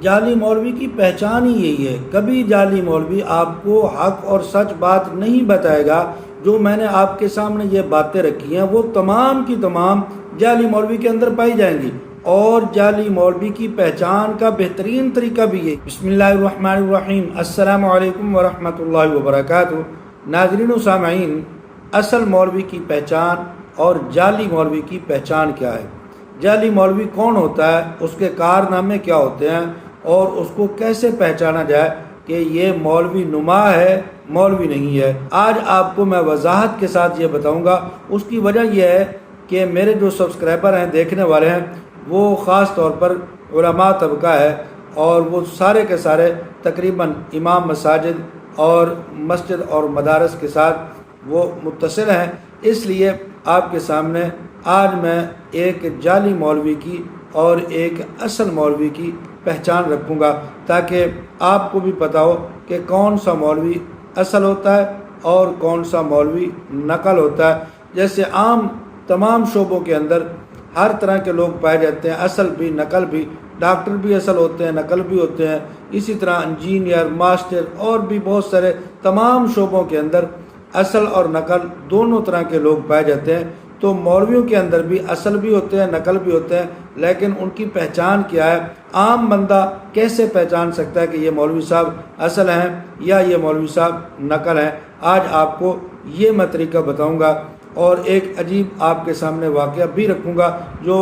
جعلی مولوی کی پہچان ہی یہی ہے، کبھی جعلی مولوی آپ کو حق اور سچ بات نہیں بتائے گا۔ جو میں نے آپ کے سامنے یہ باتیں رکھی ہیں وہ تمام کی تمام جعلی مولوی کے اندر پائی جائیں گی، اور جعلی مولوی کی پہچان کا بہترین طریقہ بھی یہ۔ بسم اللہ الرحمن الرحیم، السلام علیکم ورحمۃ اللہ وبرکاتہ۔ ناظرین و سامعین، اصل مولوی کی پہچان اور جعلی مولوی کی پہچان کیا ہے، جعلی مولوی کون ہوتا ہے، اس کے کارنامے کیا ہوتے ہیں، اور اس کو کیسے پہچانا جائے کہ یہ مولوی نما ہے، مولوی نہیں ہے۔ آج آپ کو میں وضاحت کے ساتھ یہ بتاؤں گا۔ اس کی وجہ یہ ہے کہ میرے جو سبسکرائبر ہیں، دیکھنے والے ہیں، وہ خاص طور پر علماء طبقہ ہے، اور وہ سارے کے سارے تقریباً امام مساجد اور مسجد اور مدارس کے ساتھ وہ متصل ہیں۔ اس لیے آپ کے سامنے آج میں ایک جعلی مولوی کی اور ایک اصل مولوی کی پہچان رکھوں گا، تاکہ آپ کو بھی پتہ ہو کہ کون سا مولوی اصل ہوتا ہے اور کون سا مولوی نقل ہوتا ہے۔ جیسے عام تمام شعبوں کے اندر ہر طرح کے لوگ پائے جاتے ہیں، اصل بھی نقل بھی، ڈاکٹر بھی اصل ہوتے ہیں، نقل بھی ہوتے ہیں، اسی طرح انجینئر، ماسٹر اور بھی بہت سارے تمام شعبوں کے اندر اصل اور نقل دونوں طرح کے لوگ پائے جاتے ہیں۔ تو مولویوں کے اندر بھی اصل بھی ہوتے ہیں، نقل بھی ہوتے ہیں، لیکن ان کی پہچان کیا ہے؟ عام بندہ کیسے پہچان سکتا ہے کہ یہ مولوی صاحب اصل ہیں یا یہ مولوی صاحب نقل ہیں؟ آج آپ کو یہ میں طریقہ بتاؤں گا، اور ایک عجیب آپ کے سامنے واقعہ بھی رکھوں گا جو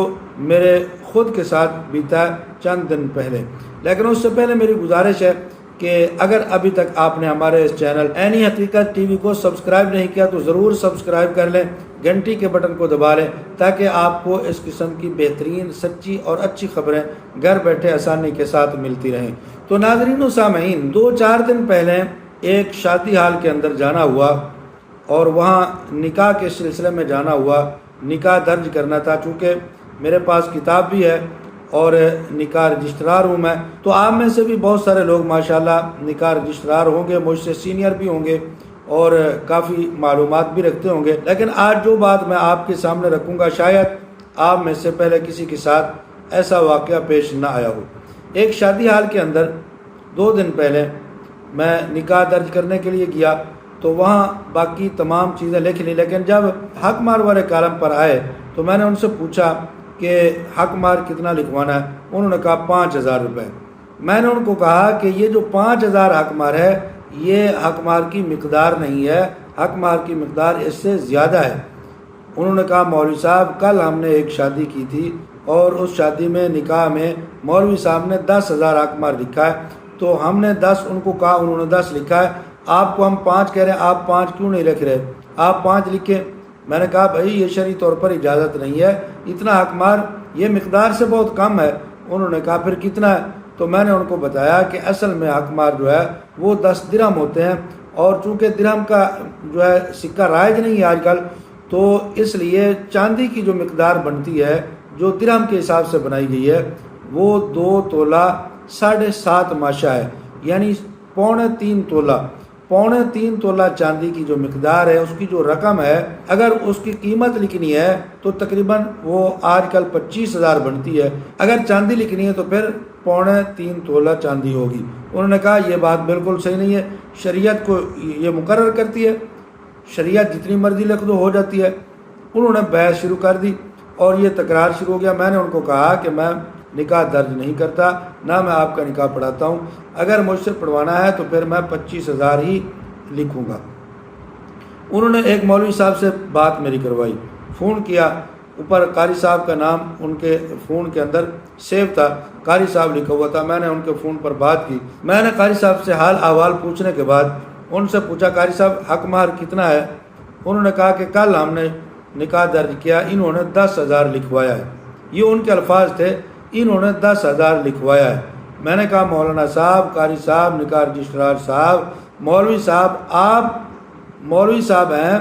میرے خود کے ساتھ بیتا ہے چند دن پہلے۔ لیکن اس سے پہلے میری گزارش ہے کہ اگر ابھی تک آپ نے ہمارے اس چینل عینی حقیقت ٹی وی کو سبسکرائب نہیں کیا تو ضرور سبسکرائب کر لیں، گھنٹی کے بٹن کو دبا لیں، تاکہ آپ کو اس قسم کی بہترین، سچی اور اچھی خبریں گھر بیٹھے آسانی کے ساتھ ملتی رہیں۔ تو ناظرین و سامعین، 2-4 دن پہلے ایک شادی حال کے اندر جانا ہوا، اور وہاں نکاح کے سلسلے میں جانا ہوا، نکاح درج کرنا تھا۔ چونکہ میرے پاس کتاب بھی ہے اور نکاح رجسٹرار ہوں میں، تو آپ میں سے بھی بہت سارے لوگ ماشاءاللہ نکاح رجسٹرار ہوں گے، مجھ سے سینئر بھی ہوں گے اور کافی معلومات بھی رکھتے ہوں گے۔ لیکن آج جو بات میں آپ کے سامنے رکھوں گا، شاید آپ میں سے پہلے کسی کے ساتھ ایسا واقعہ پیش نہ آیا ہو۔ ایک شادی حال کے اندر 2 دن پہلے میں نکاح درج کرنے کے لیے گیا، تو وہاں باقی تمام چیزیں لکھ لی، لیکن جب حق مار والے کالم پر آئے تو میں نے ان سے پوچھا کہ حق مار کتنا لکھوانا ہے؟ انہوں نے کہا 5,000 روپے۔ میں نے ان کو کہا کہ یہ جو 5,000 حق مار ہے، یہ حق مار کی مقدار نہیں ہے، حق مار کی مقدار اس سے زیادہ ہے۔ انہوں نے کہا مولوی صاحب، کل ہم نے ایک شادی کی تھی، اور اس شادی میں نکاح میں مولوی صاحب نے 10,000 حق مار لکھا ہے، تو ہم نے 10 ان کو کہا، انہوں نے 10 لکھا ہے، آپ کو ہم 5 کہہ رہے ہیں، آپ 5 کیوں نہیں لکھ رہے؟ آپ 5 لکھیں۔ میں نے کہا بھائی یہ شرعی طور پر اجازت نہیں ہے، اتنا حق مار یہ مقدار سے بہت کم ہے۔ انہوں نے کہا پھر کتنا ہے؟ تو میں نے ان کو بتایا کہ اصل میں حق مار جو ہے وہ 10 درہم ہوتے ہیں، اور چونکہ درہم کا جو ہے سکہ رائج نہیں ہے آج کل، تو اس لیے چاندی کی جو مقدار بنتی ہے، جو درہم کے حساب سے بنائی گئی ہے، وہ 2 تولہ 7.5 ماشا ہے، یعنی 3.25 تولہ۔ 3.25 تولہ چاندی کی جو مقدار ہے، اس کی جو رقم ہے، اگر اس کی قیمت لکھنی ہے تو تقریباً وہ آج کل 25,000 بنتی ہے۔ اگر چاندی لکھنی ہے تو پھر 3.25 تولہ چاندی ہوگی۔ انہوں نے کہا یہ بات بالکل صحیح نہیں ہے، شریعت کو یہ مقرر کرتی ہے، شریعت جتنی مرضی لکھ دو ہو جاتی ہے۔ انہوں نے بحث شروع کر دی اور یہ تکرار شروع ہو گیا۔ میں نے ان کو کہا کہ میں نکاح درج نہیں کرتا، نہ میں آپ کا نکاح پڑھاتا ہوں، اگر مجھ سے پڑھوانا ہے تو پھر میں 25,000 ہی لکھوں گا۔ انہوں نے ایک مولوی صاحب سے بات میری کروائی، فون کیا، اوپر قاری صاحب کا نام ان کے فون کے اندر سیو تھا، قاری صاحب لکھا ہوا تھا۔ میں نے ان کے فون پر بات کی، میں نے قاری صاحب سے حال احوال پوچھنے کے بعد ان سے پوچھا قاری صاحب حق مہر کتنا ہے؟ انہوں نے کہا کہ کل ہم نے نکاح درج کیا، انہوں نے 10,000 لکھوایا ہے۔ یہ ان کے الفاظ تھے، انہوں نے 10,000 لکھوایا ہے۔ میں نے کہا مولانا صاحب، قاری صاحب، نکاح رجسٹرار صاحب، مولوی صاحب، آپ مولوی صاحب ہیں،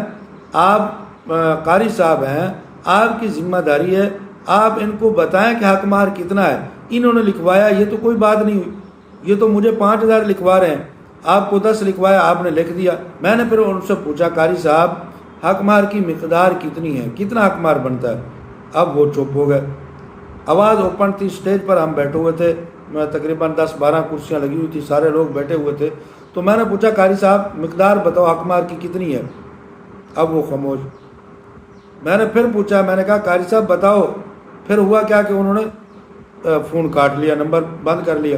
آپ قاری صاحب ہیں، آپ کی ذمہ داری ہے، آپ ان کو بتائیں کہ حق مہر کتنا ہے۔ انہوں نے لکھوایا، یہ تو کوئی بات نہیں ہوئی، یہ تو مجھے 5,000 لکھوا رہے ہیں، آپ کو 10 لکھوایا، آپ نے لکھ دیا۔ میں نے پھر ان سے پوچھا قاری صاحب حق مہر کی مقدار کتنی ہے، کتنا حق مہر بنتا ہے؟ اب وہ چپ ہو گئے، آواز اوپن تھی، سٹیج پر ہم بیٹھے ہوئے تھے، تقریباً 10-12 کرسیاں لگی ہوئی تھی، سارے لوگ بیٹھے ہوئے تھے. تو میں نے پوچھا قاری صاحب مقدار بتاؤ حق مار کی کتنی ہے؟ اب وہ خاموش. میں نے پھر پوچھا، میں نے کہا قاری صاحب بتاؤ. پھر ہوا کیا کہ انہوں نے فون کاٹ لیا، نمبر بند کر لیا.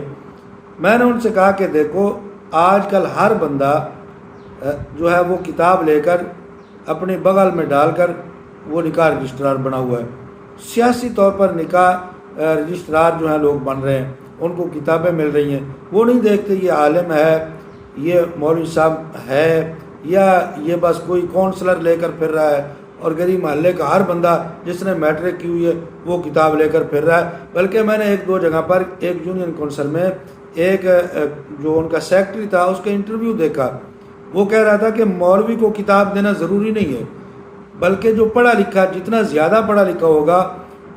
میں نے ان سے کہا کہ دیکھو آج کل ہر بندہ جو ہے وہ کتاب لے کر اپنے بغل میں ڈال کر وہ نکاح رجسٹرار بنا ہوا ہے. سیاسی طور پر نکاح رجسٹرار جو ہیں لوگ بن رہے ہیں، ان کو کتابیں مل رہی ہیں. وہ نہیں دیکھتے یہ عالم ہے، یہ مولوی صاحب ہے، یا یہ بس کوئی کونسلر لے کر پھر رہا ہے، اور غریب محلے کا ہر بندہ جس نے میٹرک کی ہوئی ہے وہ کتاب لے کر پھر رہا ہے. بلکہ میں نے 1-2 جگہ پر ایک یونین کونسل میں ایک جو ان کا سیکٹری تھا اس کا انٹرویو دیکھا. وہ کہہ رہا تھا کہ مولوی کو کتاب دینا ضروری نہیں ہے، بلکہ جو پڑھا لکھا جتنا زیادہ پڑھا لکھا ہوگا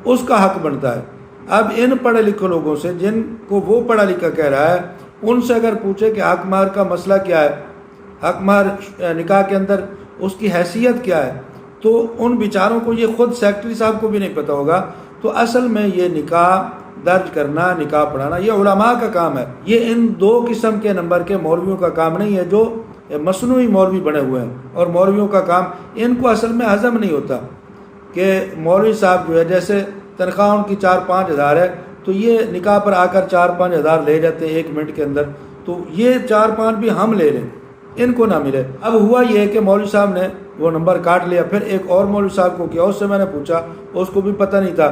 اس کا حق بنتا ہے. اب ان پڑھے لکھے لوگوں سے جن کو وہ پڑھا لکھا کہہ رہا ہے، ان سے اگر پوچھے کہ حق مار کا مسئلہ کیا ہے، حق مار نکاح کے اندر اس کی حیثیت کیا ہے، تو ان بیچاروں کو یہ خود سیکٹری صاحب کو بھی نہیں پتہ ہوگا. تو اصل میں یہ نکاح درج کرنا، نکاح پڑھانا یہ علماء کا کام ہے. یہ ان 2 قسم کے نمبر کے مولویوں کا کام نہیں ہے جو مصنوعی مولوی بنے ہوئے ہیں. اور مولویوں کا کام، ان کو اصل میں ہضم نہیں ہوتا کہ مولوی صاحب جو ہے جیسے تنخواہ ان کی 4-5 ہزار ہے، تو یہ نکاح پر آ کر 4-5 ہزار لے جاتے ہیں 1 منٹ کے اندر، تو یہ 4-5 بھی ہم لے لیں، ان کو نہ ملے. اب ہوا یہ ہے کہ مولوی صاحب نے وہ نمبر کاٹ لیا. پھر ایک اور مولوی صاحب کو کیا، اس سے میں نے پوچھا، اس کو بھی پتہ نہیں تھا،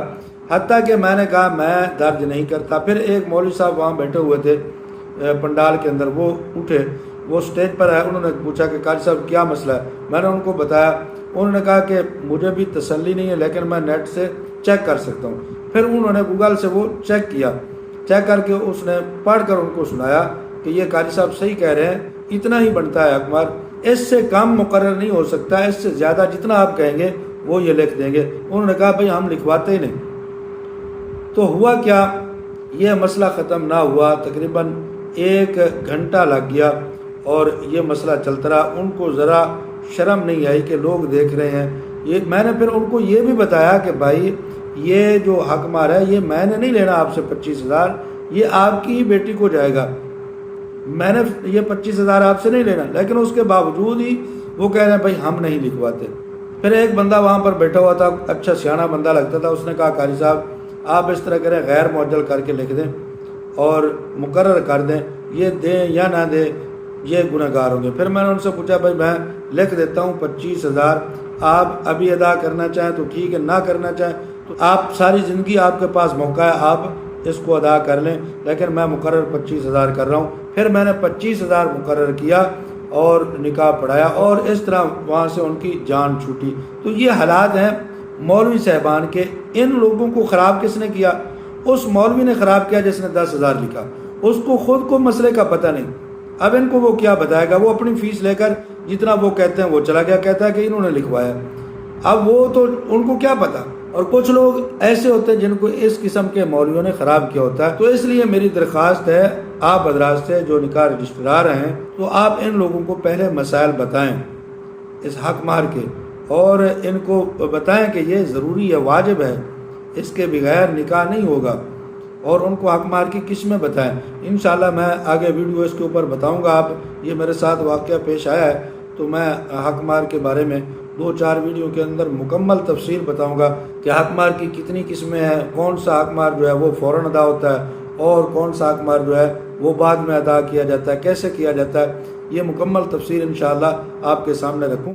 حتیٰ کہ میں نے کہا میں درج نہیں کرتا. پھر ایک مولوی صاحب وہاں بیٹھے ہوئے تھے پنڈال کے اندر، وہ اٹھے، وہ سٹیج پر آئے. انہوں نے پوچھا کہ قاری صاحب کیا مسئلہ ہے؟ میں نے ان کو بتایا. انہوں نے کہا کہ مجھے بھی تسلی نہیں ہے لیکن میں نیٹ سے چیک کر سکتا ہوں. پھر انہوں نے گوگل سے وہ چیک کیا، چیک کر کے اس نے پڑھ کر ان کو سنایا کہ یہ قاری صاحب صحیح کہہ رہے ہیں، اتنا ہی بنتا ہے حق مار، اس سے کم مقرر نہیں ہو سکتا، اس سے زیادہ جتنا آپ کہیں گے وہ یہ لکھ دیں گے. انہوں نے کہا بھئی ہم لکھواتے ہی نہیں. تو ہوا کیا، یہ مسئلہ ختم نہ ہوا، تقریباً 1 گھنٹہ لگ گیا اور یہ مسئلہ چلتا رہا. ان کو ذرا شرم نہیں آئی کہ لوگ دیکھ رہے ہیں. یہ میں نے پھر ان کو یہ بھی بتایا کہ بھائی یہ جو حق مار ہے یہ میں نے نہیں لینا آپ سے 25,000، یہ آپ کی ہی بیٹی کو جائے گا، میں نے یہ 25,000 آپ سے نہیں لینا. لیکن اس کے باوجود ہی وہ کہہ رہے ہیں بھائی ہم نہیں لکھواتے. پھر ایک بندہ وہاں پر بیٹھا ہوا تھا، اچھا سیاح بندہ لگتا تھا، اس نے کہا قاری صاحب آپ اس طرح کریں، غیر معجل کر کے لکھ دیں اور مقرر کر دیں، یہ دیں یا نہ دیں یہ گناہ گار ہوں گے. پھر میں نے ان سے پوچھا بھائی میں لکھ دیتا ہوں 25,000، آپ ابھی ادا کرنا چاہیں تو ٹھیک ہے، نہ کرنا چاہیں تو آپ ساری زندگی آپ کے پاس موقع ہے، آپ اس کو ادا کر لیں، لیکن میں مقرر 25,000 کر رہا ہوں. پھر میں نے 25,000 مقرر کیا اور نکاح پڑھایا، اور اس طرح وہاں سے ان کی جان چھوٹی. تو یہ حالات ہیں مولوی صاحبان کے. ان لوگوں کو خراب کس نے کیا؟ اس مولوی نے خراب کیا جس نے 10,000 لکھا. اس کو خود کو مسئلے کا پتہ نہیں. اب ان کو وہ کیا بتائے گا؟ وہ اپنی فیس لے کر جتنا وہ کہتے ہیں وہ چلا گیا، کہتا ہے کہ انہوں نے لکھوایا. اب وہ تو ان کو کیا پتہ. اور کچھ لوگ ایسے ہوتے ہیں جن کو اس قسم کے مولویوں نے خراب کیا ہوتا ہے. تو اس لیے میری درخواست ہے آپ حضرات سے جو نکاح رجسٹرار ہیں، تو آپ ان لوگوں کو پہلے مسائل بتائیں اس حق مار کے، اور ان کو بتائیں کہ یہ ضروری ہے، واجب ہے، اس کے بغیر نکاح نہیں ہوگا، اور ان کو حق مار کی قسمیں بتائیں. انشاءاللہ میں آگے ویڈیو اس کے اوپر بتاؤں گا. آپ یہ میرے ساتھ واقعہ پیش آیا ہے تو میں حق مار کے بارے میں 2-4 ویڈیو کے اندر مکمل تفصیل بتاؤں گا کہ حق مار کی کتنی قسمیں ہیں، کون سا حق مار جو ہے وہ فوراً ادا ہوتا ہے اور کون سا حق مار جو ہے وہ بعد میں ادا کیا جاتا ہے، کیسے کیا جاتا ہے. یہ مکمل تفصیل انشاءاللہ آپ کے سامنے رکھوں.